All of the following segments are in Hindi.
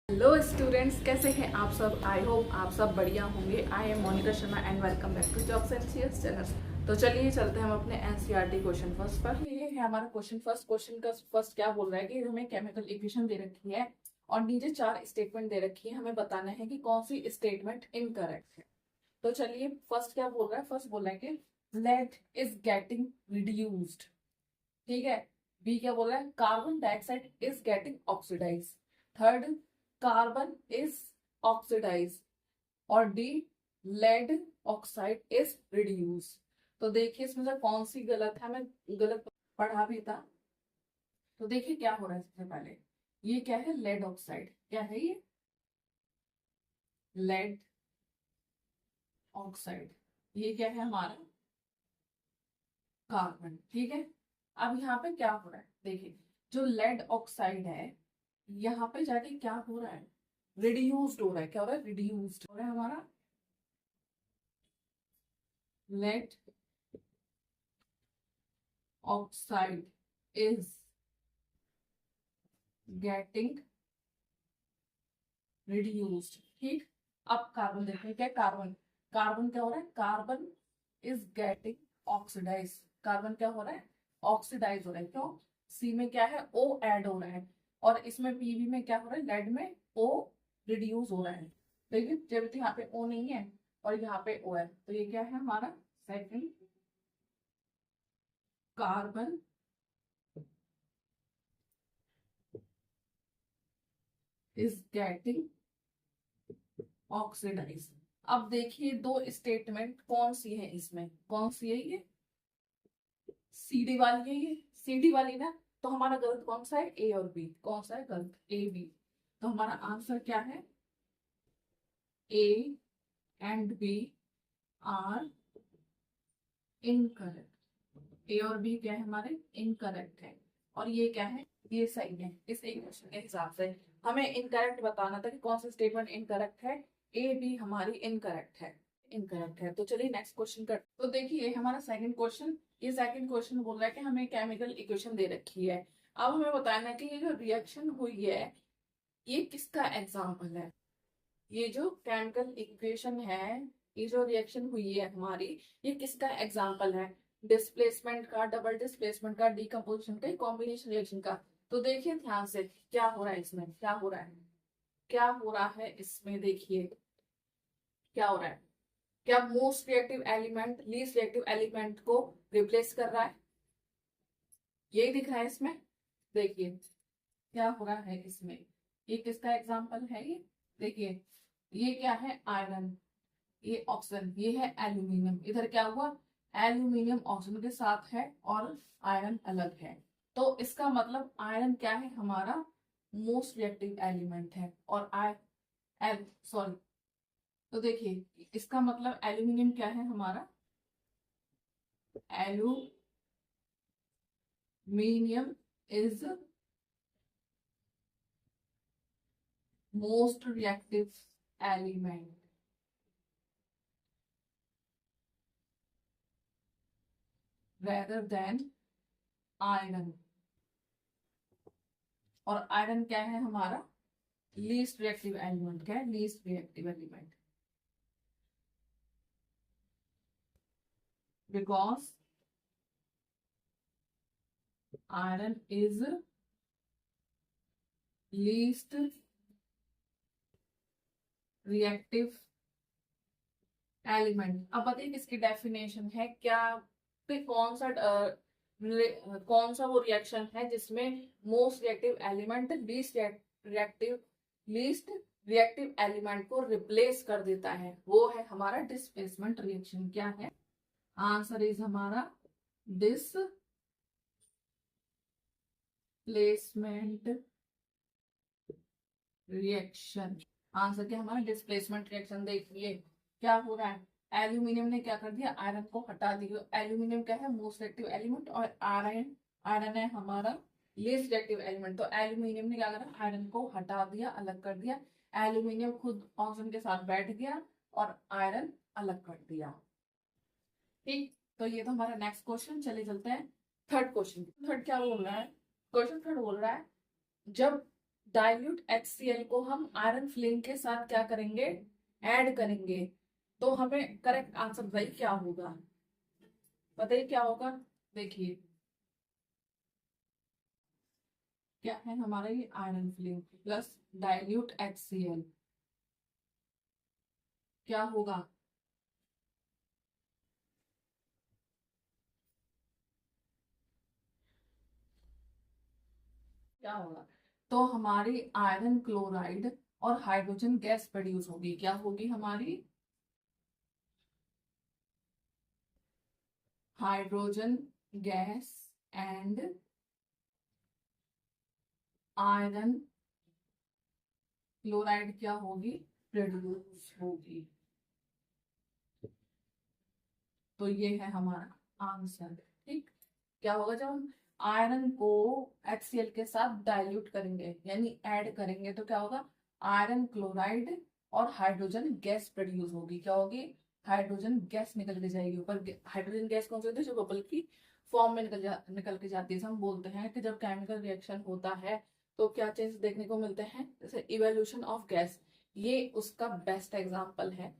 हेलो स्टूडेंट्स, कैसे हैं आप सब। आई होप आप सब बढ़िया होंगे। I am Monika Sharma and welcome back to jobs and CS channel. तो चलिए चलते हैं हम अपने एनसीईआरटी क्वेश्चन फर्स्ट पर। ये है हमारा क्वेश्चन का फर्स्ट क्या बोल रहा है कि हमें केमिकल इक्वेशन दे रखी है और नीचे 4 स्टेटमेंट दे रखी है। हमें बताना है कि कौन सी स्टेटमेंट इनकरेक्ट है। तो चलिए फर्स्ट क्या बोल रहा है। फर्स्ट बोल रहा है कि लेड इज गेटिंग रिड्यूस्ड। ठीक है। बी क्या बोल रहा है, carbon dioxide is getting oxidize. Third, carbon is oxidize. और D, lead oxide is reduce. तो देखिए इसमें से कौन सी गलत है। मैं गलत पढ़ा भी था। तो देखिए क्या हो रहा है। सबसे पहले ये क्या है, लेड ऑक्साइड। क्या है ये, लेड ऑक्साइड। ये क्या है हमारा, कार्बन। ठीक है। अब यहाँ पे क्या हो रहा है, देखिए जो लेड ऑक्साइड है यहाँ पे जाके क्या हो रहा है, रिड्यूस्ड हो रहा है। क्या हो रहा है, रिड्यूस्ड हो रहा है हमारा lead oxide is getting reduced. ठीक। अब कार्बन देखो, क्या कार्बन, कार्बन क्या हो रहा है, carbon is getting oxidise. Carbon क्या हो रहा है, ऑक्सीडाइज हो रहा है। क्यों, सी में क्या है, ओ ऐड हो रहा है और इसमें पीवी में क्या हो रहा है, लेड में ओ रिड्यूस हो रहा है। देखिए जब यहाँ पे ओ नहीं है और यहाँ पे ओ है तो ये क्या है हमारा second, carbon is getting oxidise. अब देखिए दो स्टेटमेंट कौन सी है, इसमें कौन सी है, ये सीडी वाली है। ये सीडी वाली ना, तो हमारा गलत कौन सा है, ए और बी। कौन सा है गलत, ए बी। तो हमारा आंसर क्या है, A and B are incorrect. A और बी क्या है हमारे, इनकरेक्ट है। और ये क्या है, ये सही है। इस इक्वेशन के हिसाब से हमें इनकरेक्ट बताना था कि कौन सा स्टेटमेंट इनकरेक्ट है। ए बी हमारी इनकरेक्ट है, इनकरेक्ट है। तो चलिए नेक्स्ट क्वेश्चन कर। तो देखिए हमारा सेकंड क्वेश्चन, ये सेकंड क्वेश्चन बोल रहा है कि हमें केमिकल इक्वेशन दे रखी है। अब हमें बताना है कि ये जो रिएक्शन हुई है ये किसका एग्जाम्पल है। ये जो केमिकल इक्वेशन है, ये जो रिएक्शन हुई है हमारी, ये किसका एग्जाम्पल है, डिस्प्लेसमेंट का, डबल डिस्प्लेसमेंट का, डिकम्पोजिशन का, कॉम्बिनेशन रिएक्शन का। तो देखिए ध्यान से क्या हो रहा है इसमें, क्या हो रहा है, क्या हो रहा है इसमें। देखिए क्या हो रहा है, क्या most reactive element least reactive element को रिप्लेस कर रहा है, यही दिख रहा है इसमें। देखिए क्या हो रहा है इसमें, ये किसका एग्जाम्पल है ये। देखिए ये क्या है, आयरन, ये ऑक्सीजन, ये है एल्यूमिनियम। इधर क्या हुआ, एल्यूमिनियम ऑक्सीजन के साथ है और आयरन अलग है। तो इसका मतलब आयरन क्या है हमारा, मोस्ट रिएक्टिव एलिमेंट है। और आई एल सॉरी, तो देखिए इसका मतलब एल्यूमिनियम क्या है हमारा, aluminium is most reactive element rather than iron. और आयरन क्या है हमारा, लीस्ट रिएक्टिव एलिमेंट। क्या है, least reactive element. Because iron is least reactive element. अब बताइए किसकी डेफिनेशन है, क्या पे कौन सा वो रिएक्शन है जिसमें most reactive element least reactive element को रिप्लेस कर देता है, वो है हमारा डिस्प्लेसमेंट रिएक्शन। क्या है आंसर, इज हमारा डिस्प्लेसमेंट रिएक्शन। आंसर क्या हमारा, डिस्प्लेसमेंट रिएक्शन। देखिए क्या हो रहा है, एल्यूमिनियम ने क्या कर दिया, आयरन को हटा दिया। एल्यूमिनियम क्या है, मोस्ट रिएक्टिव एलिमेंट, और आयरन आयरन है हमारा लीस्ट रिएक्टिव एलिमेंट। तो एल्यूमिनियम ने क्या करा, आयरन को हटा दिया, अलग कर दिया। एल्यूमिनियम खुद ऑक्सीजन के साथ बैठ गया और आयरन अलग कर दिया। ठीक। तो ये तो हमारा नेक्स्ट क्वेश्चन। चले चलते हैं थर्ड क्वेश्चन। थर्ड क्या बोल रहा है, क्वेश्चन थर्ड बोल रहा है, जब डाइल्यूट HCl को हम आयरन फ्लेम के साथ क्या करेंगे, ऐड करेंगे। तो हमें करेक्ट आंसर बताइए क्या होगा, बताइए क्या होगा। देखिए क्या है हमारा, ये iron flame plus dilute HCl क्या होगा, क्या होगा। तो हमारी आयरन क्लोराइड और हाइड्रोजन गैस प्रोड्यूस होगी, क्या होगी हमारी, hydrogen gas and iron chloride क्या होगी, प्रोड्यूस होगी। तो ये है हमारा आंसर। ठीक, क्या होगा जब हम आयरन को HCl के साथ डाइल्यूट करेंगे यानी ऐड करेंगे तो क्या होगा, आयरन क्लोराइड और हाइड्रोजन गैस प्रोड्यूस होगी। क्या होगी, हाइड्रोजन गैस निकल के जाएगी ऊपर। हाइड्रोजन गैस कौन सी होती है, जो बबल की फॉर्म में निकल के जाती है। हम बोलते हैं कि जब केमिकल रिएक्शन होता है तो क्या चेंज देखने को मिलते हैं, जैसे इवोल्यूशन ऑफ गैस, ये उसका बेस्ट एग्जाम्पल है।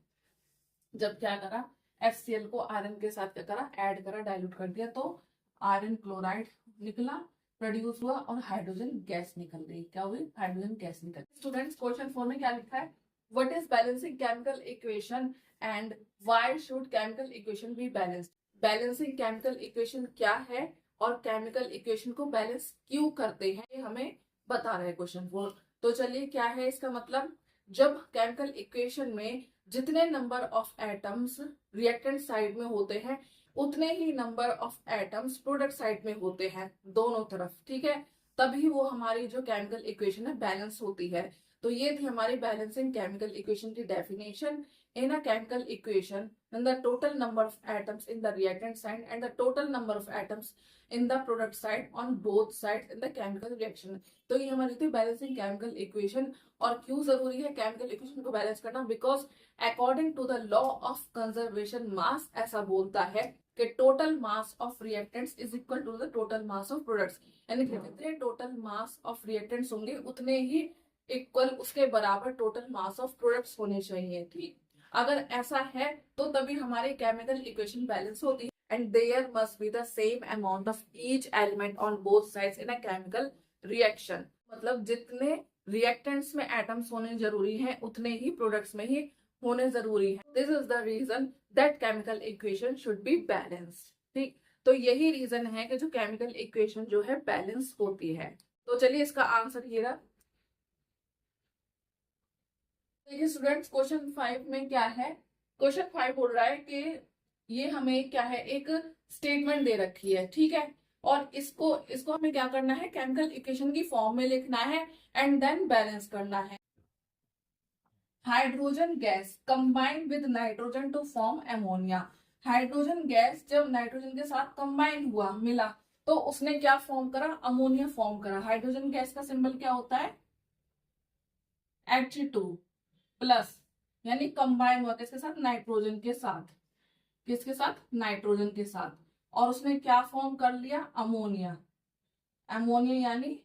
जब क्या करा, HCl को आयरन के साथ क्या करा, ऐड करा, डाइल्यूट कर दिया, तो आयरन क्लोराइड निकला, प्रोड्यूस हुआ और हाइड्रोजन गैस निकल गई। क्या हुई, हाइड्रोजन गैस निकल गई। स्टूडेंट्स क्वेश्चन 4 में क्या लिखा है, what is balancing chemical equation and why should chemical equation be balanced. Balancing chemical equation क्या है और केमिकल इक्वेशन को बैलेंस क्यों करते हैं, ये हमें बता रहे हैं क्वेश्चन 4। तो चलिए क्या है इसका मतलब, जब केमिकल इक्वेशन में जितने number of atoms reactant side में होते हैं उतने ही number of atoms product side में होते हैं, दोनों तरफ। ठीक है, तभी वो हमारी जो केमिकल इक्वेशन है बैलेंस होती है। तो ये थी हमारी बैलेंसिंग केमिकल इक्वेशन की definition. In a chemical equation then the total number of atoms in the reactant side and the total number of atoms in the product side on both sides in the chemical reaction। तो ये हमारी थी बैलेंसिंग केमिकल इक्वेशन। और क्यों जरूरी है केमिकल इक्वेशन को बैलेंस करना, because according to the law of conservation mass ऐसा बोलता है कि total mass of reactants is equal to the total mass of products. यानी कि जितने टोटल मास ऑफ रिएक्टेंट्स होंगे उतने ही इक्वल उसके बराबर टोटल मास ऑफ प्रोडक्ट्स होने चाहिए। ठीक, अगर ऐसा है तो तभी हमारी केमिकल इक्वेशन बैलेंस होती है। And there must be the same amount of each element on both sides in a chemical reaction. मतलब जितने रिएक्टेंट्स में एटम्स होने जरूरी हैं उतने ही प्रोडक्ट्स में ही होने जरूरी है। This is the reason that chemical equation should be balanced. ठीक, तो यही रीजन है कि जो केमिकल इक्वेशन जो है बैलेंस होती है। तो चलिए इसका आंसर ये रहा। देखिए स्टूडेंट्स क्वेश्चन 5 में क्या है, क्वेश्चन 5 बोल रहा है कि ये हमें क्या है, एक स्टेटमेंट दे रखी है। ठीक है, और इसको इसको हमें क्या करना है, केमिकल इक्वेशन की फॉर्म में लिखना है एंड देन बैलेंस करना है। Hydrogen gas combined with nitrogen to form ammonia. Hydrogen gas जब नाइट्रोजन के साथ कंबाइन हुआ, मिला, तो उसने क्या फॉर्म करा, अमोनिया फॉर्म करा। हाइड्रोजन गैस का सिंबल क्या होता है, H2 प्लस, यानी कंबाइन हुआ किसके साथ, नाइट्रोजन के साथ। किसके साथ, नाइट्रोजन के साथ। और उसने क्या फॉर्म कर लिया, अमोनिया। अमोनिया यानी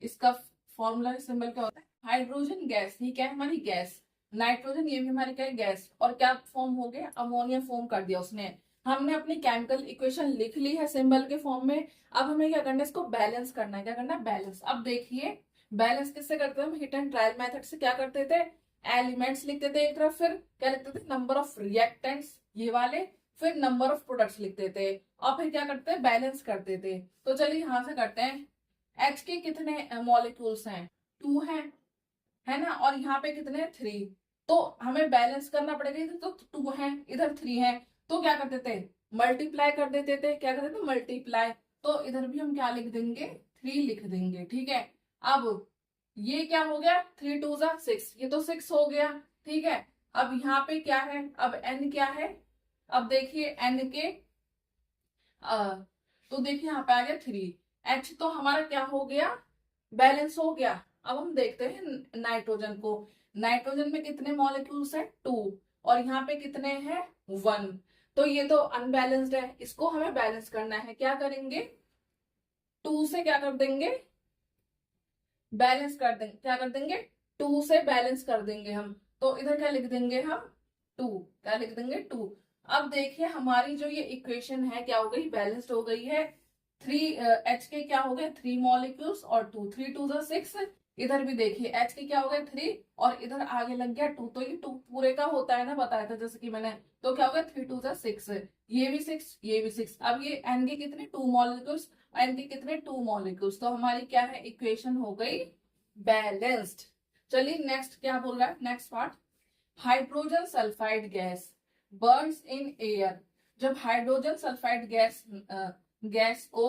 इसका फॉर्मूला सिंबल क्या होता है, हाइड्रोजन गैस, ये क्या है हमारी गैस, नाइट्रोजन ये भी हमारी क्या है, गैस। और क्या फॉर्म हो गया, अमोनिया फॉर्म कर दिया उसने। हमने अपनी केमिकल इक्वेशन लिख ली है सिंबल के फॉर्म में। अब हमें क्या करना है, इसको बैलेंस करना है। क्या करना है, बैलेंस। अब देखिए बैलेंस किससे करते हैं हम, हिट एंड ट्रायल मेथड से। क्या करते थे, एलिमेंट्स लिखते थे एक तरफ, फिर क्या लिखते थे, नंबर ऑफ रिएक्टेंट्स ये वाले, फिर नंबर ऑफ प्रोडक्ट्स लिखते थे, और फिर क्या करते थे, बैलेंस करते थे। तो चलिए यहां से करते हैं। एच के कितने मॉलिक्यूल्स हैं, 2 हैं, है ना, और यहाँ पे कितने, 3। तो हमें बैलेंस करना पड़ेगा, इधर तो 2 है, इधर 3 है। तो क्या करते थे, मल्टीप्लाई कर देते थे। क्या करते थे, मल्टीप्लाई। तो इधर भी हम क्या लिख देंगे, 3 लिख देंगे। ठीक है, अब ये क्या हो गया, 3 2 जा 6, ये तो 6 हो गया। ठीक है, अब यहाँ पे क्या है, अब n क्या है, अब देखिए n के तो देखिए यहाँ पे आ गया 3। H तो हमारा क्या हो गया, बैलेंस हो गया। अब हम देखते हैं नाइट्रोजन को। नाइट्रोजन में कितने मॉलिक्यूल्स है, 2, और यहाँ पे कितने हैं, 1। तो ये तो अनबैलेंस्ड है, इसको हमें बैलेंस करना है। क्या करेंगे, 2 से क्या कर देंगे, बैलेंस कर देंगे, क्या कर देंगे, 2 से बैलेंस कर देंगे हम। तो इधर क्या लिख देंगे हम, 2, क्या लिख देंगे, 2। अब देखिए हमारी जो ये इक्वेशन है क्या हो गई, बैलेंस्ड हो गई है। 3 H के क्या हो गए, 3 मॉलिक्यूल्स और 2, 3 2 6। इधर भी देखिए H के क्या हो गए 3 और इधर आगे लग गया 2, तो ये 2 पूरे का होता है ना, बताया था जैसे कि मैंने। तो क्या हो गया 3 2 6, ये भी 6, ये भी 6। अब ये N के कितने 2 मॉलिक्यूल्स, N के कितने 2 मॉलिक्यूल्स, तो हमारी क्या है, इक्वेशन हो गई बैलेंस्ड। चलिए नेक्स्ट क्या बोल रहा है, next part. Hydrogen sulphide gas burns in air. जब हाइड्रोजन सल्फाइड गैस को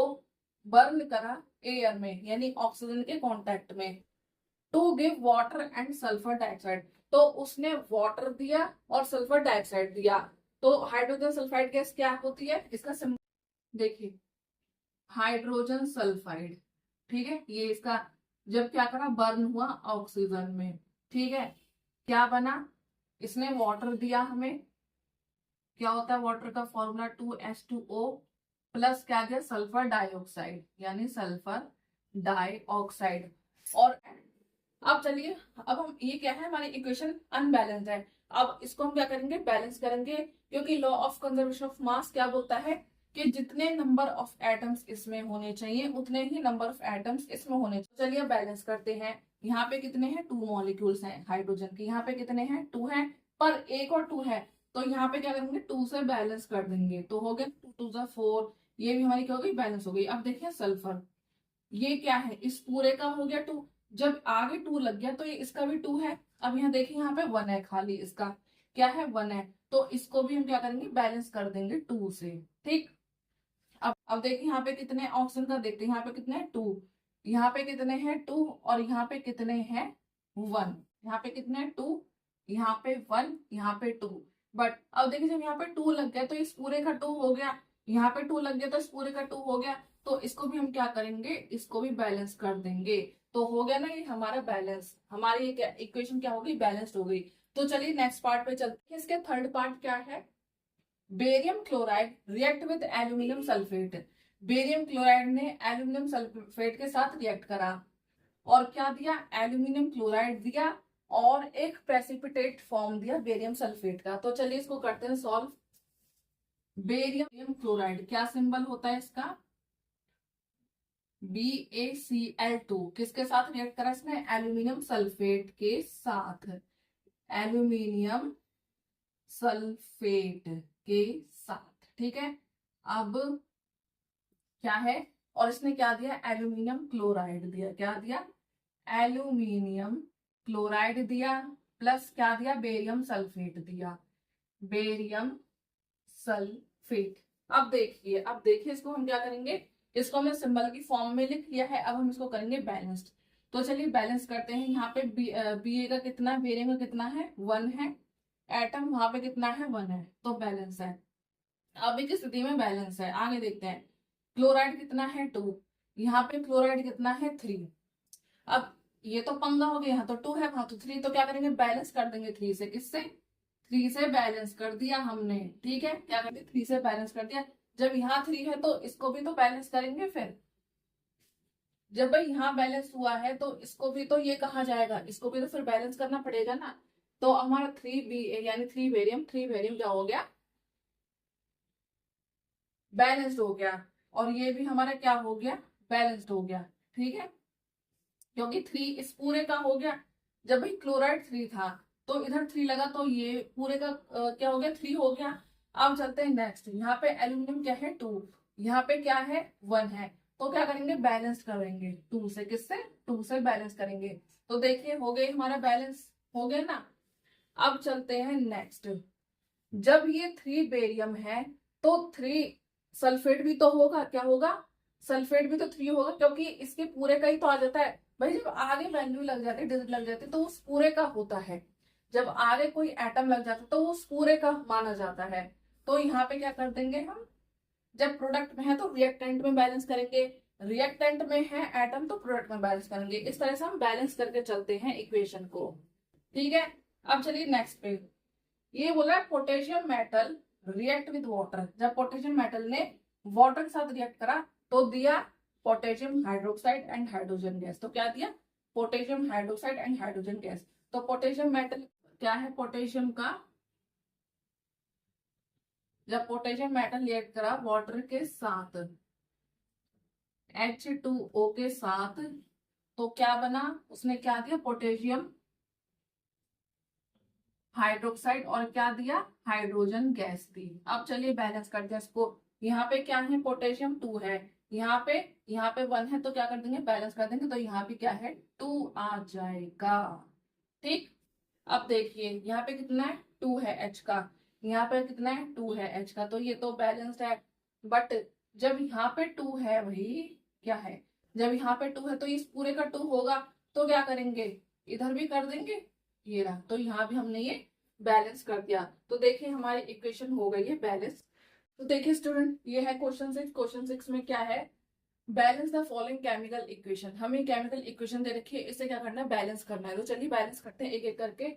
बर्न करा एयर में, यानी ऑक्सीजन के कांटेक्ट में, to give water and sulphur dioxide, तो उसने वाटर दिया और सल्फर डाइऑक्साइड दिया। तो हाइड्रोजन सल्फाइड गैस क्या होती है, इसका सिंबल देखिए, हाइड्रोजन सल्फाइड, ठीक है। ये इसका जब क्या करा, बर्न हुआ ऑक्सीजन में, ठीक है, क्या बना, इसने वाटर दिया हमें, क्या होता है वाटर का फॉर्मूला 2H2O प्लस क्या दिया, सल्फर डाइऑक्साइड, यानी सल्फर डाइऑक्साइड। और अब चलिए, अब हम ये क्या है, हमारी इक्वेशन अनबैलेंस्ड है। अब इसको हम क्या करेंगे, बैलेंस करेंगे, क्योंकि law of conservation of mass क्या बोलता है कि जितने नंबर ऑफ एटम्स इसमें होने चाहिए उतने ही नंबर ऑफ एटम्स इसमें होने चाहिए। चलिए बैलेंस करते हैं। यहाँ पे कितने हैं, 2 मॉलिक्यूल्स हैं हाइड्रोजन के, यहाँ पे कितने हैं, 2 हैं, पर एक और 2 है, तो यहाँ पे क्या करेंगे, 2 से बैलेंस कर देंगे, तो हो गया 2 2 4, ये भी हमारी क्या हो गई, बैलेंस हो गई। अब देखिए सल्फर, ये क्या है, इस पूरे का हो गया 2, जब आगे 2 लग गया तो ये इसका भी 2 है। अब यहाँ देखिए यहाँ पे 1 है, खाली इसका क्या है, 1 है, तो इसको भी हम क्या करेंगे, बैलेंस कर देंगे 2 से, ठीक। अब देखिए यहाँ पे कितने ऑक्सीजन का, देखते हैं यहाँ पे कितने हैं 2, यहाँ पे कितने हैं 2 और यहाँ पे कितने हैं 1, यहाँ पे कितने हैं 2, यहाँ पे 1, यहाँ पे 2। बट अब देखिए जब यहाँ पे 2 लग गया तो इस पूरे का 2 हो गया, यहाँ पे 2 लग गया तो इस पूरे का 2 हो गया, तो इसको भी हम क्या करेंगे, इसको भी बैलेंस कर देंगे, तो हो गया ना ये हमारा बैलेंस, हमारी इक्वेशन क्या होगी, बैलेंस्ड हो गई। तो चलिए नेक्स्ट पार्ट पे चलते हैं। इसके थर्ड पार्ट क्या है, barium chloride react with aluminium sulphate. Barium chloride ने एल्यूमिनियम सल्फेट के साथ रिएक्ट करा और क्या दिया, एल्यूमिनियम क्लोराइड दिया और एक प्रेसिपिटेट फॉर्म दिया बेरियम सल्फेट का। तो चलिए इसको करते हैं सॉल्व। बेरियम क्लोराइड क्या सिंबल होता है इसका, BaCl2, किसके साथ रिएक्ट करा इसने, एल्यूमिनियम सल्फेट के साथ, एल्यूमिनियम सल्फेट के साथ, ठीक है। अब क्या है, और इसने क्या दिया, एल्यूमिनियम क्लोराइड दिया, क्या दिया, एल्यूमिनियम क्लोराइड दिया, प्लस क्या दिया, बेरियम सल्फेट दिया, बेरियम सल्फेट। अब देखिए इसको हम क्या करेंगे, इसको हमने सिंबल की फॉर्म में लिख लिया है, अब हम इसको करेंगे बैलेंस्ड। तो चलिए बैलेंस करते हैं। यहाँ पे बी का कितना, बेरियम का कितना है, 1 है एटम, वहां पे कितना है, 1 है, तो बैलेंस है। अभी की स्थिति में बैलेंस है। आगे देखते हैं, क्लोराइड कितना है 2, यहाँ पे क्लोराइड कितना है 3। अब ये तो पंगा हो गया, यहाँ तो 2 है वहां तो 3, तो क्या करेंगे, बैलेंस कर देंगे 3 से, किससे, 3 से बैलेंस कर दिया हमने, ठीक है, क्या करते 3 से बैलेंस कर दिया। जब यहाँ 3 है तो इसको भी तो बैलेंस करेंगे, फिर जब भाई यहाँ बैलेंस हुआ है तो इसको भी तो ये कहा जाएगा, इसको भी तो फिर बैलेंस करना पड़ेगा ना। तो हमारा 3B यानी 3 बेरियम क्या हो गया, बैलेंस्ड हो गया, और ये भी हमारा क्या हो गया, बैलेंस्ड हो गया, ठीक है, क्योंकि 3 इस पूरे का हो गया। जब भाई क्लोराइड 3 था तो इधर 3 लगा तो ये पूरे का क्या हो गया, 3 हो गया। अब चलते हैं नेक्स्ट, यहाँ पे एल्यूमिनियम क्या है 2, यहाँ पे क्या है 1 है, तो क्या करेंगे, बैलेंस करेंगे 2 से, किससे, 2 से बैलेंस करेंगे। तो देखिए हो गए हमारा बैलेंस, हो गया ना। अब चलते हैं नेक्स्ट, जब ये 3 बेरियम है तो 3 सल्फेट भी तो होगा, क्या होगा, सल्फेट भी तो 3 होगा, क्योंकि इसके पूरे का ही तो आ जाता है भाई। जब आगे वैल्यू लग जाती है, डिजिट लग जाती है, तो उस पूरे का होता है। जब आगे कोई एटम लग जाता है तो उस पूरे का माना जाता है। तो यहाँ पे क्या कर देंगे हम, जब प्रोडक्ट में है तो रिएक्टेंट में बैलेंस करेंगे, रिएक्टेंट में है एटम तो प्रोडक्ट में बैलेंस करेंगे। इस तरह से हम बैलेंस करके चलते हैं इक्वेशन को, ठीक है। अब चलिए नेक्स्ट पे, ये बोला है potassium metal react with water. जब पोटेशियम मेटल ने वाटर के साथ रिएक्ट करा तो दिया potassium hydroxide and hydrogen gas. तो क्या दिया, potassium hydroxide and hydrogen gas. तो पोटेशियम मेटल क्या है, पोटेशियम का जब पोटेशियम मेटल रिएक्ट करा वाटर के साथ H2O के साथ, तो क्या बना, उसने क्या दिया, पोटेशियम हाइड्रोक्साइड और क्या दिया, हाइड्रोजन गैस दी। अब चलिए बैलेंस करते हैं इसको। यहाँ पे क्या है, पोटेशियम 2 है, यहाँ पे 1 है, तो क्या कर देंगे, बैलेंस कर देंगे, तो यहाँ पे क्या है, 2 आ जाएगा। ठीक, अब देखिए यहाँ पे कितना है, 2 है H का, यहाँ पे कितना है, 2 है H का, तो ये तो बैलेंस्ड है। बट जब यहाँ पे 2 है, वही क्या है, जब यहाँ पे 2 है तो इस पूरे का 2 होगा, तो क्या करेंगे, इधर भी कर देंगे, ये रहा, तो यहाँ भी हमने ये बैलेंस कर दिया। तो देखिए हमारी इक्वेशन हो गई है बैलेंस। तो देखिए स्टूडेंट, ये है क्वेश्चन 6। क्वेश्चन 6 में क्या है, balance the following chemical equation. हमें केमिकल इक्वेशन दे रखी है, इसे क्या करना है, बैलेंस करना है। तो चलिए बैलेंस करते हैं एक एक करके।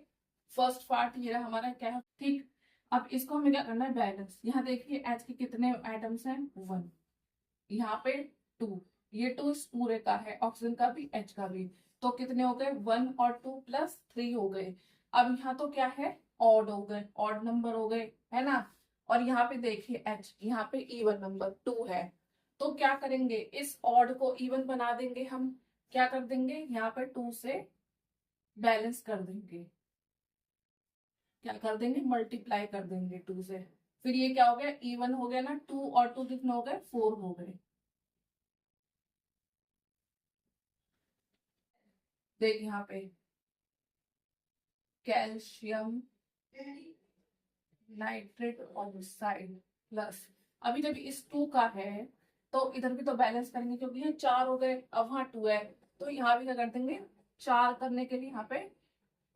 फर्स्ट पार्ट ये रहा हमारा, क्या है, ठीक। अब इसको हमें क्या करना है, बैलेंस। यहाँ देखिए H के कितने एटम्स हैं, 1, यहाँ पे 2, ये 2 इस पूरे का है, ऑक्सीजन का भी H का भी, तो कितने हो गए, 1 और 2 प्लस 3 हो गए। अब यहाँ तो क्या है, ऑड हो गए, ऑड नंबर हो गए, है ना। और यहाँ पे देखिए H, यहाँ पे इवन नंबर 2 है, तो क्या करेंगे, इस ऑड को इवन बना देंगे हम। क्या कर देंगे, यहाँ पर 2 से बैलेंस कर देंगे, क्या कर देंगे, मल्टीप्लाई कर देंगे 2 से। फिर ये क्या हो गया, इवन हो गया ना, 2 और 2 कितने हो गए, 4 हो गए। देख यहाँ पे कैल्शियम नाइट्रेट ऑक्साइड प्लस, अभी जब इस 2 का है तो इधर भी तो बैलेंस करेंगे, क्योंकि ये 4 हो गए, अब वहां 2 है, तो यहाँ भी क्या कर देंगे, 4 करने के लिए यहाँ पे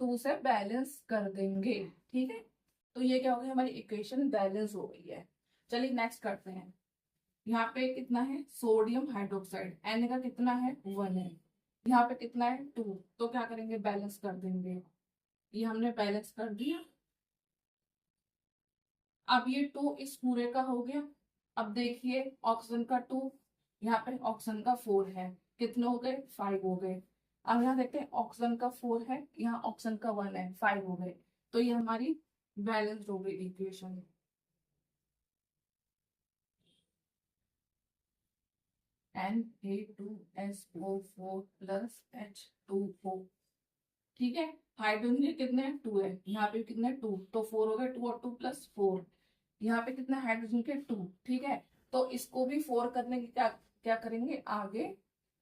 2 से बैलेंस कर देंगे। ठीक है, तो ये क्या हो गया, हमारी इक्वेशन बैलेंस हो गई है। चलिए नेक्स्ट करते हैं। यहाँ पे कितना है, सोडियम हाइड्रोक्साइड, Na का कितना है, 1 है, यहाँ पे कितना है, 2, तो क्या करेंगे, बैलेंस कर देंगे। ये हमने बैलेंस कर दिया। अब ये 2 इस पूरे का हो गया। अब देखिए ऑक्सीजन का 2, यहाँ पे ऑक्सीजन का 4 है, कितने हो गए, 5 हो गए। अब यहाँ देखते हैं ऑक्सीजन का 4 है, यहाँ ऑक्सीजन का 1 है, 5 हो गए, तो ये हमारी बैलेंस हो गई इक्वेशन। Na2SO4 plus H2O। ठीक है, हाइड्रोजन के कितने हैं, 2 है, यहाँ पे कितने हैं, 2, तो 4 हो गए, 2 और 2 प्लस 4। यहाँ पे कितना हाइड्रोजन के, 2। ठीक है, तो इसको भी 4 करने की क्या क्या करेंगे, आगे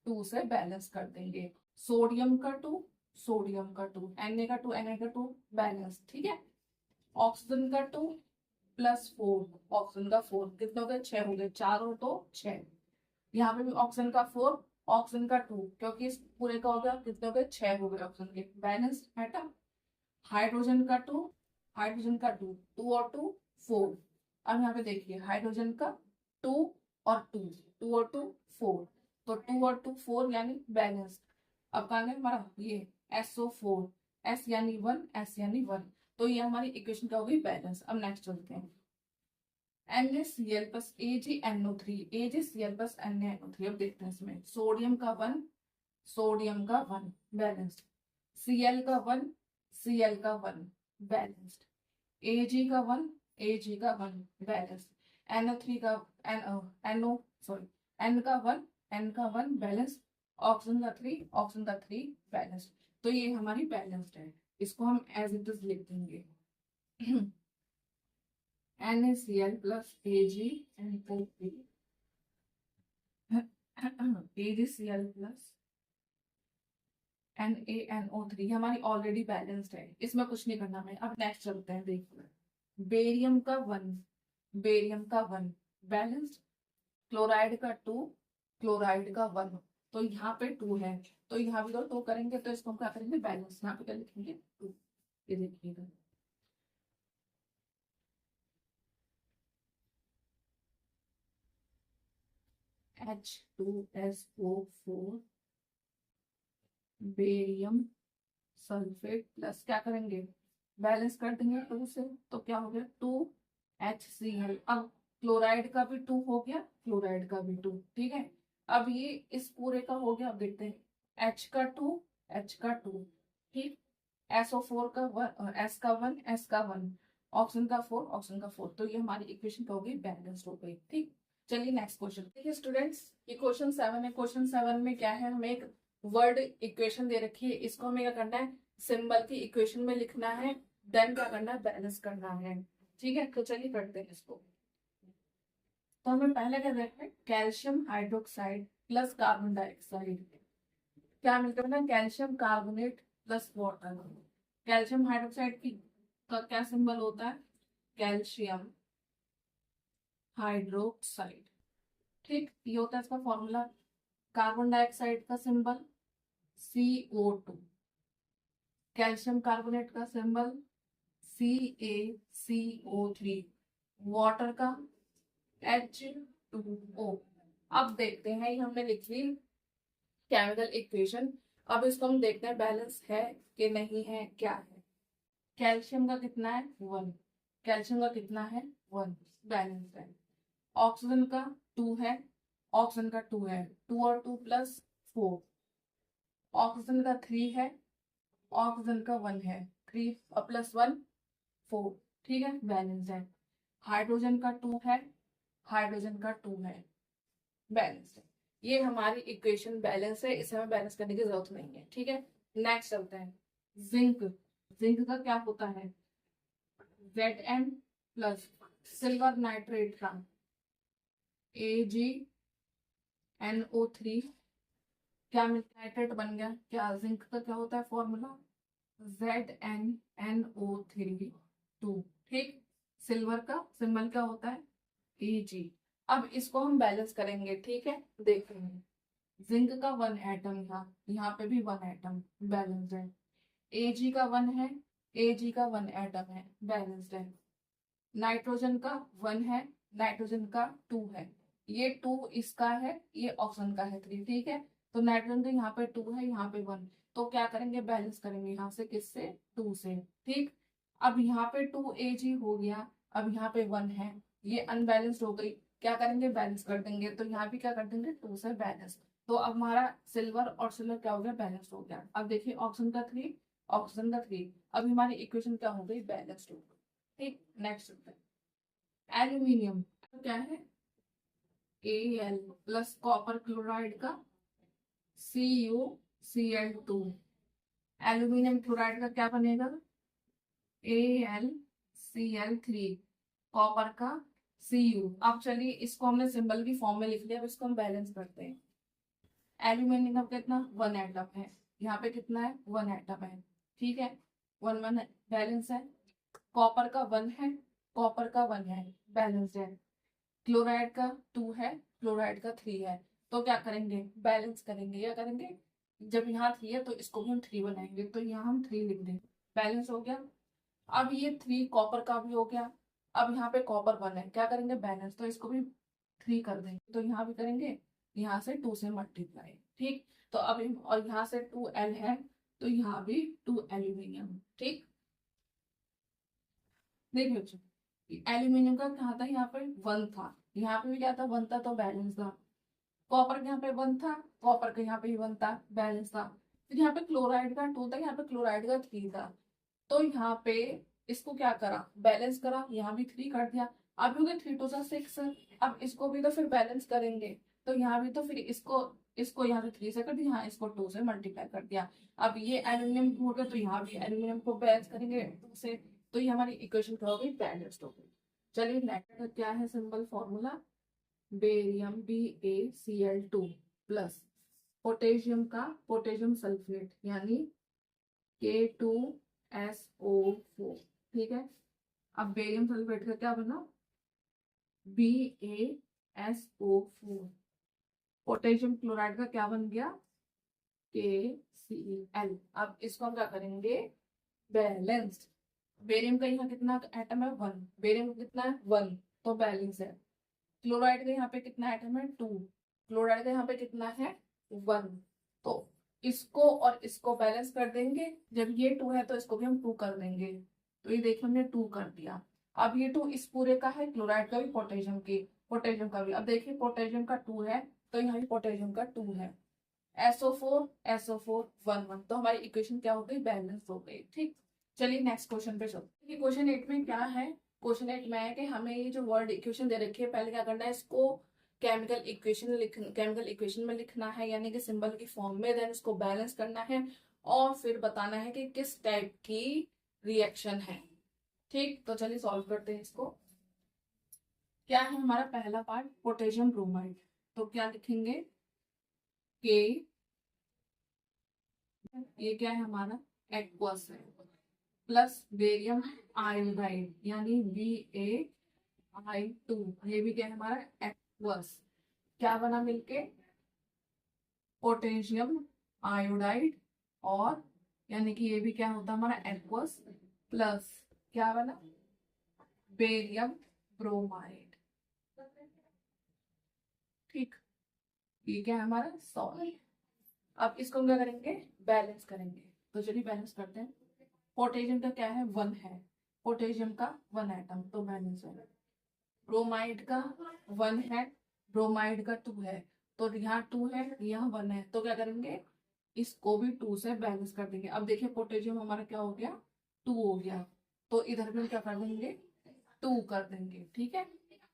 2 से बैलेंस कर देंगे। सोडियम का 2, सोडियम का 2, Na का 2, Na का 2, बैलेंस। ठीक है, ऑक्सीजन का 2 प्लस 4, ऑक्सीजन का 4, कितने हो गए, 6 हो गए, 4 और 2 6। यहाँ पे भी ऑक्सीजन का 4, ऑक्सीजन का 2, क्योंकि इस पूरे का हो गया, कितने हो गए, 6 हो गए ऑक्सीजन के, बैलेंस एटम। हाइड्रोजन का 2, हाइड्रोजन का 2, 2 और 2 4। अब यहाँ पे देखिए हाइड्रोजन का 2 और 2, 2 और 2 4, तो 2 और 2 4 यानी बैलेंस। अब कहा गया हमारा ये SO4, S यानी 1, S यानी 1, तो ये हमारी इक्वेशन क्या हो गई, बैलेंस। अब नेक्स्ट चलते हैं, NaCl plus AgNO3, AgCl plus NaNO3। अब देखते हैं इसमें, सोडियम का 1, सोडियम का 1 बैलेंस्ड, Cl का 1, Cl का 1 बैलेंस्ड, Ag का 1, Ag का 1 बैलेंस्ड, NO3 का NO सॉरी N का 1, N का 1 बैलेंस्ड, ऑक्सीजन का 3, ऑक्सीजन का 3 बैलेंस्ड। तो ये हमारी बैलेंस्ड है, इसको हम एज इट इज लिख देंगे। NaCl plus AgNO3, AgCl plus NaNO3 हमारी ऑलरेडी बैलेंस्ड है, इसमें कुछ नहीं करना है। अब नेक्स्ट चलते हैं, देखिए बेरियम का 1, बेरियम का 1 बैलेंस्ड, क्लोराइड का 2, क्लोराइड का 1, तो यहाँ पे 2 है, तो यहाँ भी तो 2 करेंगे, तो इसको हम क्या करेंगे, बैलेंस। यहाँ पे क्या लिखेंगे, 2, ये देखिएगा। H2SO4 बेरियम सल्फेट प्लस क्या करेंगे, बैलेंस कर देंगे 2 से, तो क्या हो गया, 2HCl। अब क्लोराइड का भी 2 हो गया, क्लोराइड का भी 2। ठीक है, अब ये इस पूरे का हो गया। अब देखते हैं H का 2, H का 2, ठीक। SO4 का 1, S का 1, S का 1, ऑक्सीजन का 4, ऑक्सीजन का 4। तो ये हमारी इक्वेशन क्या हो गई, बैलेंस्ड हो गई, ठीक। चलिए नेक्स्ट क्वेश्चन देखिए स्टूडेंट्स, ये क्वेश्चन 7 है। क्वेश्चन 7 में क्या है, हमें एक वर्ड इक्वेशन दे रखी है, इसको हमें क्या करना है, सिंबल की इक्वेशन में लिखना है, देन क्या करना है, बैलेंस करना है, ठीक है। तो चलिए करते हैं इसको। तो हमें पहले क्या देखते हैं, calcium hydroxide plus carbon dioxide क्या मिलता है ना, calcium carbonate plus water. Calcium hydroxide की का क्या सिंबल होता है, कैल्शियम हाइड्रोक्साइड, ठीक, ये होता है इसका फॉर्मूला। कार्बन डाइऑक्साइड का सिंबल CO2, कैल्शियम कार्बोनेट का सिंबल CaCO3, वाटर का H2O। अब देखते हैं, ये हमने लिख ली केमिकल इक्वेशन। अब इसको हम देखते हैं बैलेंस है कि नहीं है, क्या है। कैल्शियम का कितना है 1, कैल्शियम का कितना है 1, बैलेंस है। ऑक्सीजन का 2 है, ऑक्सीजन का 2 है, 2 और 2 प्लस 4। ऑक्सीजन का 3 है, ऑक्सीजन का 1 है, 3 प्लस 1 4, ठीक है, बैलेंस है। हाइड्रोजन का 2 है, हाइड्रोजन का 2 है, बैलेंस है। ये हमारी इक्वेशन बैलेंस है, इसे हमें बैलेंस करने की जरूरत नहीं है, ठीक है। नेक्स्ट चलते हैं, जिंक। जिंक का क्या होता है, Zn प्लस सिल्वर नाइट्रेट का AgNO3 क्या नाइट्रेट बन गया, क्या जिंक का क्या होता है फॉर्मूला, ZnNO3 2, ठीक। सिल्वर का सिंबल क्या होता है Ag। अब इसको हम बैलेंस करेंगे, ठीक है, देखेंगे। जिंक का 1 एटम था, यहाँ पे भी 1 एटम, बैलेंस्ड है। Ag का 1 है, Ag का 1 एटम है, बैलेंस्ड है। नाइट्रोजन का 1 है, नाइट्रोजन का 2 है, ये 2 इसका है, ये ऑक्सीजन का है 3, ठीक है। तो नाइट्रोजन का यहाँ पे 2 है, यहाँ पे 1, तो क्या करेंगे, बैलेंस करेंगे यहाँ से, किससे, 2 से, ठीक। अब यहाँ पे 2 Ag हो गया, अब यहाँ पे 1 है, ये अनबैलेंस्ड हो गई, क्या करेंगे, बैलेंस कर देंगे। तो यहाँ भी क्या कर देंगे, 2 से बैलेंस। तो अब हमारा सिल्वर और सिल्वर क्या हो गया, बैलेंस हो गया। अब देखिए ऑक्सीजन का 3, ऑक्सीजन का 3, अब हमारी इक्वेशन क्या हो गई, बैलेंस्ड हो गई, ठीक। नेक्स्ट एल्यूमिनियम क्या है, Al प्लस कॉपर क्लोराइड का CuCl2। एल्यूमिनियम क्लोराइड का क्या बनेगा, AlCl3, कॉपर का Cu। अब चलिए इसको हमने सिंबल की फॉर्म में लिख लिया, अब इसको हम बैलेंस करते हैं। एल्यूमिनियम का कितना 1 एटम है, यहाँ पे कितना है 1 एटम है, ठीक है, 1 1 बैलेंस है। कॉपर का 1 है, कॉपर का 1 है, बैलेंस है। क्लोराइड का 2 है, क्लोराइड का 3 है, तो क्या करेंगे, बैलेंस करेंगे, या करेंगे, जब यहाँ 3 है तो इसको भी हम 3 बनाएंगे, तो यहाँ हम 3 लिख देंगे, बैलेंस हो गया। अब ये 3 कॉपर का भी हो गया, अब यहाँ पे कॉपर 1 है, क्या करेंगे, बैलेंस, तो इसको भी 3 कर देंगे, तो यहाँ भी करेंगे, यहाँ से 2 से मल्टीप्लाई, ठीक। तो अब और यहाँ से 2L है, तो यहाँ भी 2 एल्यूमिनियम, ठीक। देखिए बच्चों, एल्यूमिनियम का क्या था, यहाँ पे 1 था, यहाँ पे भी क्या था 1 था, तो बैलेंस था। कॉपर के यहाँ पे 1 था, कॉपर के यहाँ पे 1 था, बैलेंस था। फिर यहाँ पे क्लोराइड का 2 था, यहाँ पे क्लोराइड का 3 था, तो यहाँ पे इसको क्या करा, बैलेंस करा, यहाँ भी 3 कर दिया। अब हो गया 3 2 6, अब इसको भी तो फिर बैलेंस करेंगे, तो यहाँ भी तो फिर इसको यहाँ से 3 से कर दिया, यहाँ इसको 2 से मल्टीप्लाई कर दिया। अब ये एल्यूमिनियम हो गया, तो यहाँ भी एल्यूमिनियम को बैलेंस करेंगे 2 से, तो ये हमारी इक्वेशन क्या हो गई, बैलेंस्ड हो गई। चलिए नेक्स्ट क्या है symbol formula, barium BaCl2 plus potassium का पोटेशियम सल्फेट यानी K2SO4, ठीक है। अब बेरियम सल्फेट का क्या बना, BaSO4। पोटेशियम क्लोराइड का क्या बन गया, KCl। अब इसको हम क्या करेंगे, बैलेंस्ड। बेरियम का यहाँ कितना एटम है 1, बेरियम का कितना है 1, तो बैलेंस है। क्लोराइड का यहाँ पे कितना एटम है 2, क्लोराइड का यहाँ पे कितना है 1, तो इसको और इसको बैलेंस कर देंगे। जब ये 2 है तो इसको भी हम 2 कर देंगे, तो ये देखिए हमने 2 कर दिया। अब ये 2 इस पूरे का है, क्लोराइड का भी, पोटेशियम का भी। अब देखिए पोटेशियम का 2 है, तो यहाँ भी पोटेशियम का 2 है, SO4 1 1, तो हमारी इक्वेशन क्या हो गई, बैलेंस हो गई। ठीक, चलिए नेक्स्ट क्वेश्चन पे चलते हैं। क्वेश्चन 8 में क्या है, क्वेश्चन 8 में है कि हमें ये जो वर्ड इक्वेशन दे रखी है, पहले क्या करना है, इसको केमिकल इक्वेशन में लिखना है, यानी कि सिंबल की फॉर्म में, देन इसको बैलेंस करना है और फिर बताना है कि किस टाइप की रिएक्शन है। ठीक, तो चलिए सॉल्व करते हैं इसको। क्या है हमारा पहला पार्ट, पोटेशियम ब्रोमाइड, तो क्या लिखेंगे के, ये क्या है हमारा एक्वस है, प्लस बेरियम आयोडाइड यानी BaI2, ये भी क्या है हमारा एक्वस, क्या बना मिलके पोटेशियम आयोडाइड, और यानी कि ये भी क्या होता है हमारा एक्वस, प्लस क्या बना बेरियम ब्रोमाइड। ठीक, ये क्या है हमारा सॉल्व। अब इसको हम क्या करेंगे, बैलेंस करेंगे, तो चलिए बैलेंस करते हैं। पोटेशियम का क्या है 1 है, पोटेशियम का 1 एटम, तो बैलेंस है। ब्रोमाइड का 1 है, ब्रोमाइड का 2 है, तो यहाँ 2 है, यहाँ 1 है, तो क्या करेंगे, इसको भी 2 से बैलेंस कर देंगे। अब देखिए पोटेशियम हमारा क्या हो गया, 2 हो गया, तो इधर भी हम क्या कर देंगे, 2 कर देंगे। ठीक है,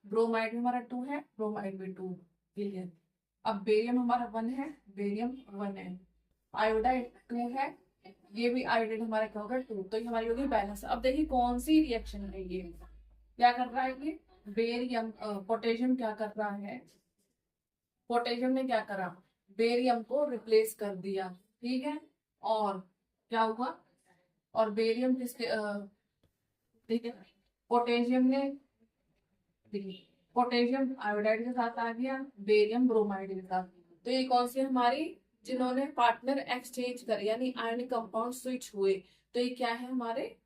ब्रोमाइड भी हमारा 2 है, ब्रोमाइड भी 2, क्लियर। अब बेरियम हमारा 1 है, बेरियम 1 है, आयोडाइड 2 है, ये भी आयोडाइड हमारा क्या होगा 2, तो ये हमारी होगी बैलेंस। अब देखिए कौन सी रिएक्शन है ये, क्या कर रहा है ये बेरियम, पोटेशियम क्या कर रहा है, पोटेशियम ने क्या करा, बेरियम को रिप्लेस कर दिया। ठीक है, और क्या हुआ, और बेरियम किसके, ठीक है, पोटेशियम ने, पोटेशियम आयोडाइड के साथ आ गया, बेरियम ब्रोमाइड के साथ, तो ये कौन सी हमारी, जिन्होंने पार्टनर एक्सचेंज करे यानी आयनिक कंपाउंड स्विच हुए, तो ये क्या है हमारे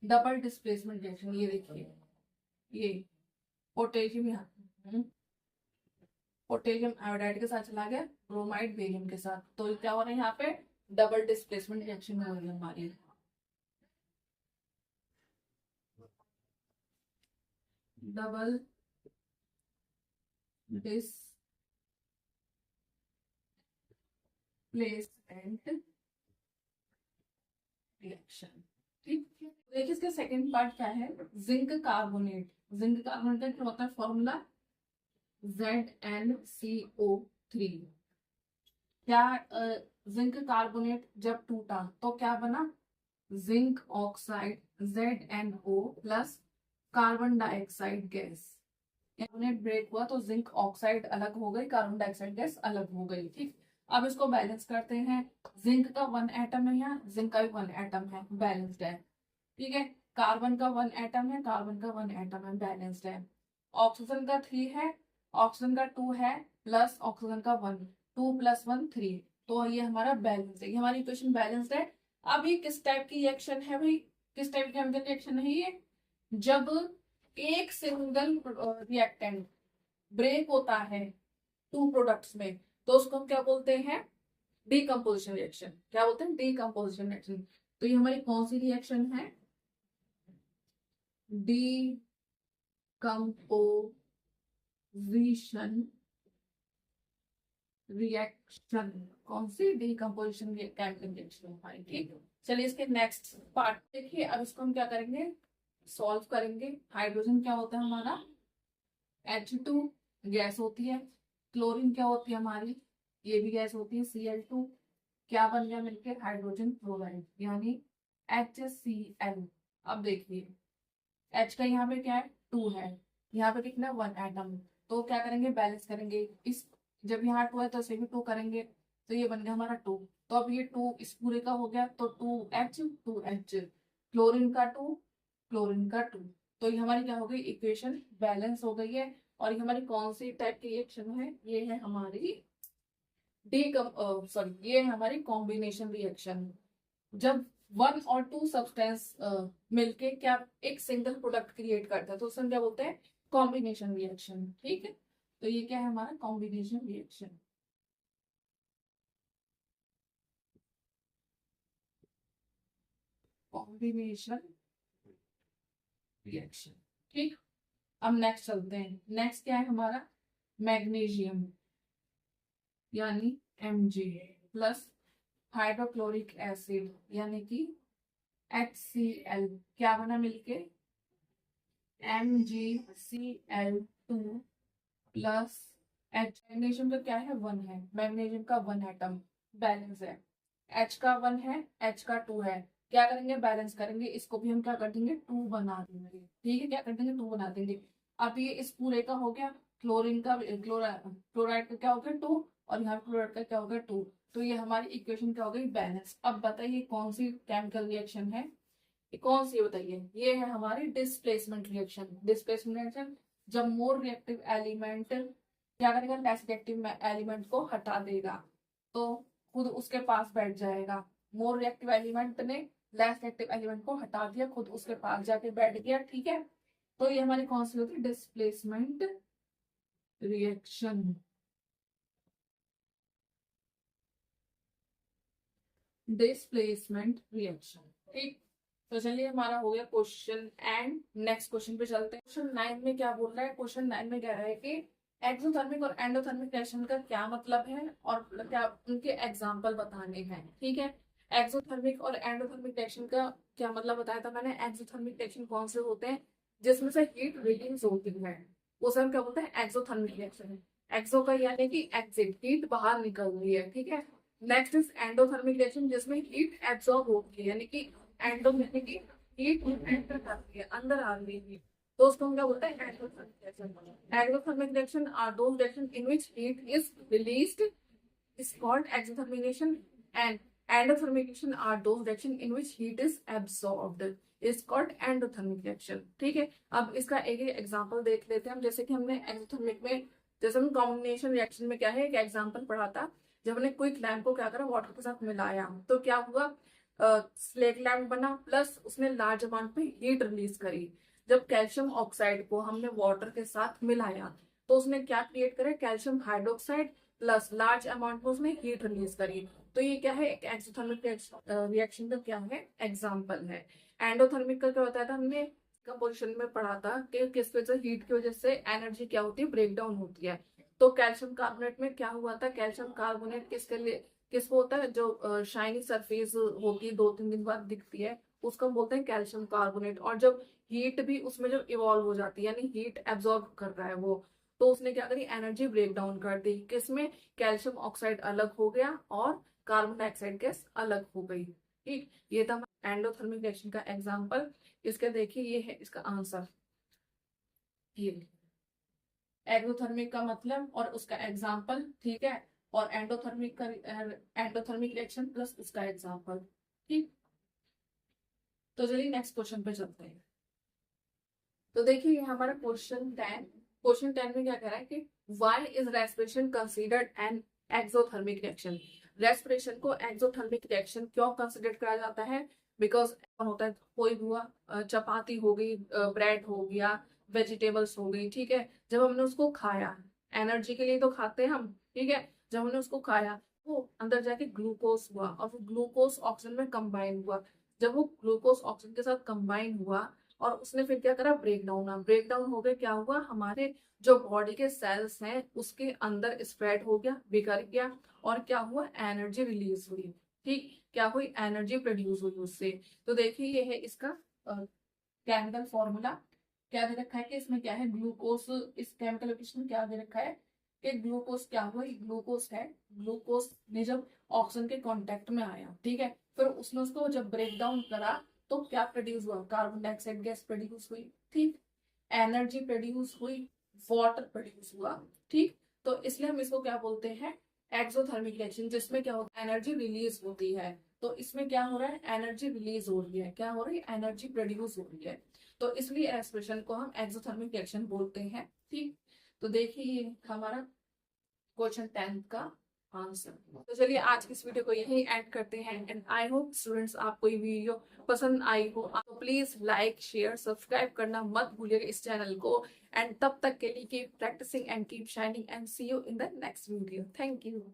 डबल डिस्प्लेसमेंट रिएक्शन। ये देखिए ये पोटेशियम, यहाँ पोटेशियम आयोडाइड के साथ चला गया, ब्रोमाइड बेरियम के साथ, तो क्या हो रहा है यहाँ पे डबल डिस्प्लेसमेंट रिएक्शन हो रही है हमारी। Double displacement reaction. ठीक, देखिए इसका सेकंड पार्ट क्या है, जिंक कार्बोनेट, जिंक कार्बोनेट का क्या होता है फॉर्मूला ZnCO3। क्या जिंक कार्बोनेट जब टूटा तो क्या बना, zinc oxide ZnO plus carbon dioxide gas, carbonate break हुआ तो जिंक ऑक्साइड अलग हो गई, कार्बन डाइऑक्साइड गैस अलग हो गई। ठीक, अब इसको बैलेंस करते हैं, जिंक का 1 एटम है, यहाँ जिंक का भी 1 एटम है, बैलेंस्ड है। ठीक है, कार्बन का 1 एटम है, कार्बन का 1 एटम है, बैलेंस्ड है। ऑक्सीजन का 3 है, ऑक्सीजन का 2 है, प्लस ऑक्सीजन का 1, 2 + 1 3, तो ये हमारा बैलेंस है, ये हमारी इक्वेशन बैलेंस्ड है। अब ये किस टाइप की रिएक्शन है भाई, किस टाइप की केमिकल रिएक्शन है ये, जब एक सिंगल रिएक्टेंट ब्रेक होता है 2 प्रोडक्ट्स में, तो उसको हम क्या बोलते हैं, डीकम्पोजिशन रिएक्शन। क्या बोलते हैं, डीकम्पोजिशन रिएक्शन। तो ये हमारी कौन सी रिएक्शन है, डीकम्पोजिशन रिएक्शन, कौन सी डीकम्पोजिशन केमिकल रिएक्शन हमारी। ठीक, चलिए इसके नेक्स्ट पार्ट देखिए। अब इसको हम क्या करेंगे, सॉल्व करेंगे। हाइड्रोजन क्या होता है हमारा H2 गैस होती है, क्लोरीन क्या होती है हमारी, ये भी गैस होती है Cl2, क्या बन गया मिलके हाइड्रोजन क्लोराइड यानी HCl। अब देखिए H का यहाँ पे क्या है 2 है, यहाँ पे कितना 1 एटम, तो क्या करेंगे बैलेंस करेंगे, इस जब यहाँ 2 है तो इसे भी 2 करेंगे, तो ये बन गया हमारा 2, तो अब ये 2 इस पूरे का हो गया, तो 2H क्लोरीन का 2, क्लोरीन का 2, तो ये हमारी क्या हो गई इक्वेशन बैलेंस हो गई है। और ये हमारी कौन सी टाइप की रिएक्शन है, ये है हमारी ये है हमारी कॉम्बिनेशन रिएक्शन। जब 1 और 2 सब्सटेंस मिलके क्या एक सिंगल प्रोडक्ट क्रिएट करता है, तो उसे हम क्या बोलते हैं कॉम्बिनेशन रिएक्शन। ठीक है, तो ये क्या है हमारा कॉम्बिनेशन रिएक्शन। Combination reaction. ठीक, अब नेक्स्ट चलते हैं, नेक्स्ट क्या है हमारा मैग्नीशियम यानी Mg प्लस हाइड्रोक्लोरिक एसिड यानी कि HCl, क्या बना मिलके MgCl2 प्लस H। मैग्नीशियम का क्या है 1 है, मैग्नीशियम का 1 एटम बैलेंस है, H का 1 है, H का 2 है। क्या करेंगे बैलेंस करेंगे, इसको भी हम क्या कर देंगे 2 बना देंगे। ठीक है, क्या कर देंगे 2 बना देंगे। अब ये इस पूरे का हो गया, क्लोरीन का क्लोराइड का क्या हो गया 2 और यहाँ क्लोराइड का क्या हो गया 2। तो ये हमारी इक्वेशन क्या हो गई बैलेंस। अब बताइए कौन सी केमिकल रिएक्शन है, ये कौन सी बताइए, ये है हमारी डिस्प्लेसमेंट रिएक्शन। डिस्प्लेसमेंट रिएक्शन जब मोर रिएक्टिव एलिमेंट क्या करेगा लेस रिएक्टिव एलिमेंट को हटा देगा तो खुद उसके पास बैठ जाएगा। मोर रिएक्टिव एलिमेंट ने लेस रिएक्टिव एलिमेंट को हटा दिया, खुद उसके पास जाके बैठ गया। ठीक है, तो ये हमारी कौन सी होती है डिस्प्लेसमेंट रिएक्शन। Displacement reaction. ठीक, तो चलिए हमारा हो गया क्वेश्चन एंड नेक्स्ट क्वेश्चन पे चलते हैं। क्वेश्चन 9 में क्या बोल रहा है, क्वेश्चन 9 में कह रहा है कि एक्सोथर्मिक और एंडोथर्मिक रिएक्शन का क्या मतलब है और क्या उनके एग्जांपल बताने हैं। ठीक है, एक्सोथर्मिक और एंडोथर्मिक रिएक्शन का क्या मतलब बताया था मैंने। एक्सोथर्मिक रिएक्शन कौन से होते हैं, जिसमें से हीट रिलीज होती है, उसे हम क्या बोलते हैं एक्सोथर्मिक रिएक्शन। एक्सो का यानी कि एग्जिट, हीट बाहर निकल रही है। ठीक है, नेक्स्ट इज एंडोथर्मिक रिएक्शन जिसमें हीट एब्सॉर्ब होती है, यानी कि एंडो यानी कि हीट एंटर करती है, अंदर आ रही है, तो उसको हम क्या बोलते हैं endothermic reaction. Endothermic reaction are those reaction in which heat is released is called exothermication and endothermication are those reaction in which heat is absorbed is called endothermic reaction। ठीक है, अब इसका एक एग्जांपल देख लेते हैं हम। जैसे कि हमने एक्सोथर्मिक में जैसे हम कॉम्बिनेशन रिएक्शन में क्या है एक एग्जांपल पढ़ा था, जब हमने क्विक लैम्प को क्या करा वाटर के साथ मिलाया तो क्या हुआ स्लेट लैम्प बना प्लस उसने लार्ज अमाउंट में हीट रिलीज करी। जब कैल्शियम ऑक्साइड को हमने वाटर के साथ मिलाया तो उसने क्या क्रिएट करे calcium hydroxide plus large amount में उसने हीट रिलीज करी। तो ये क्या है एक एक्सोथर्मिक रिएक्शन का क्या है एग्जांपल है। एंडोथर्मिक का क्या बताया था हमने कंपोजिशन में पढ़ा था कि किस वजह से हीट की वजह से एनर्जी क्या होती है ब्रेक डाउन होती है। तो कैल्शियम कार्बोनेट में क्या हुआ था, कैल्शियम कार्बोनेट किसके लिए किसको होता है जो शाइनी सरफेस होती है 2-3 दिन बाद दिखती है उसको हम बोलते हैं कैल्शियम कार्बोनेट। और जब हीट भी उसमें जब इवॉल्व हो जाती है यानी हीट एब्जॉर्ब कर रहा है वो, तो उसने क्या करी एनर्जी ब्रेक डाउन कर दी, किसमें कैल्शियम ऑक्साइड अलग हो गया और कार्बन डाइऑक्साइड गैस अलग हो गई। ठीक, ये था एंडोथर्मिक रिएक्शन का एग्जांपल। इसके देखिए ये है इसका आंसर, ये एक्सोथर्मिक का मतलब और उसका एग्जांपल। ठीक है, और एंडोथर्मिक का एंडोथर्मिक रिएक्शन प्लस उसका एग्जांपल। ठीक, तो चलिए नेक्स्ट क्वेश्चन पे चलते हैं। तो देखिए ये हमारा क्वेश्चन 10 में क्या कह रहा है कि why is respiration considered an exothermic reaction. Respiration को एक्सोथर्मिक रिएक्शन क्यों कंसीडर करा जाता है, बिकॉज होता है कोई हुआ चपाती हो गई, ब्रेड हो गया, वेजिटेबल्स हो गई। ठीक है, जब हमने उसको खाया एनर्जी के लिए तो खाते हैं हम। ठीक है, जब हमने उसको खाया वो अंदर जाके ग्लूकोज हुआ और वो ग्लूकोज ऑक्सीजन में कंबाइन हुआ। जब वो ग्लूकोज ऑक्सीजन के साथ कंबाइन हुआ और उसने फिर क्या करा ब्रेक डाउन हो गया, क्या हुआ हमारे जो बॉडी के सेल्स हैं उसके अंदर स्प्रेड हो गया, बिखर गया और क्या हुआ एनर्जी रिलीज हुई। ठीक, क्या हुई एनर्जी प्रोड्यूस हुई उससे। तो देखिए ये है इसका केमिकल फॉर्मूला। क्या दे रखा है कि इसमें क्या है ग्लूकोज, इस केमिकल इक्वेशन में क्या दे रखा है कि ग्लूकोज क्या हुआ, ग्लूकोज है, ग्लूकोज ने जब ऑक्सीजन के कांटेक्ट में आया ठीक है फिर उसने उसको जब ब्रेक डाउन करा तो क्या प्रोड्यूस हुआ कार्बन डाइऑक्साइड गैस प्रोड्यूस हुई। ठीक, एनर्जी प्रोड्यूस हुई, वाटर प्रोड्यूस हुआ। ठीक, तो इसलिए हम इसको क्या बोलते हैं एक्सोथर्मिक रिएक्शन, जिसमें क्या होता है एनर्जी रिलीज होती है। तो इसमें क्या हो रहा है एनर्जी रिलीज हो रही है, क्या हो रही है एनर्जी प्रोड्यूस हो रही है। तो इसलिए एक्सप्रेशन को हम एक्सोथर्मिक रिएक्शन बोलते हैं। ठीक, तो देखिए ये हमारा क्वेश्चन 10 का आंसर। तो चलिए आज की इस वीडियो को यहीं एंड करते हैं एंड आई होप स्टूडेंट्स आपको ये वीडियो पसंद आई हो। तो प्लीज लाइक शेयर सब्सक्राइब करना मत भूलिएगा इस चैनल को। एंड तब तक के लिए keep practising and keep shining and see you in the next video. Thank you.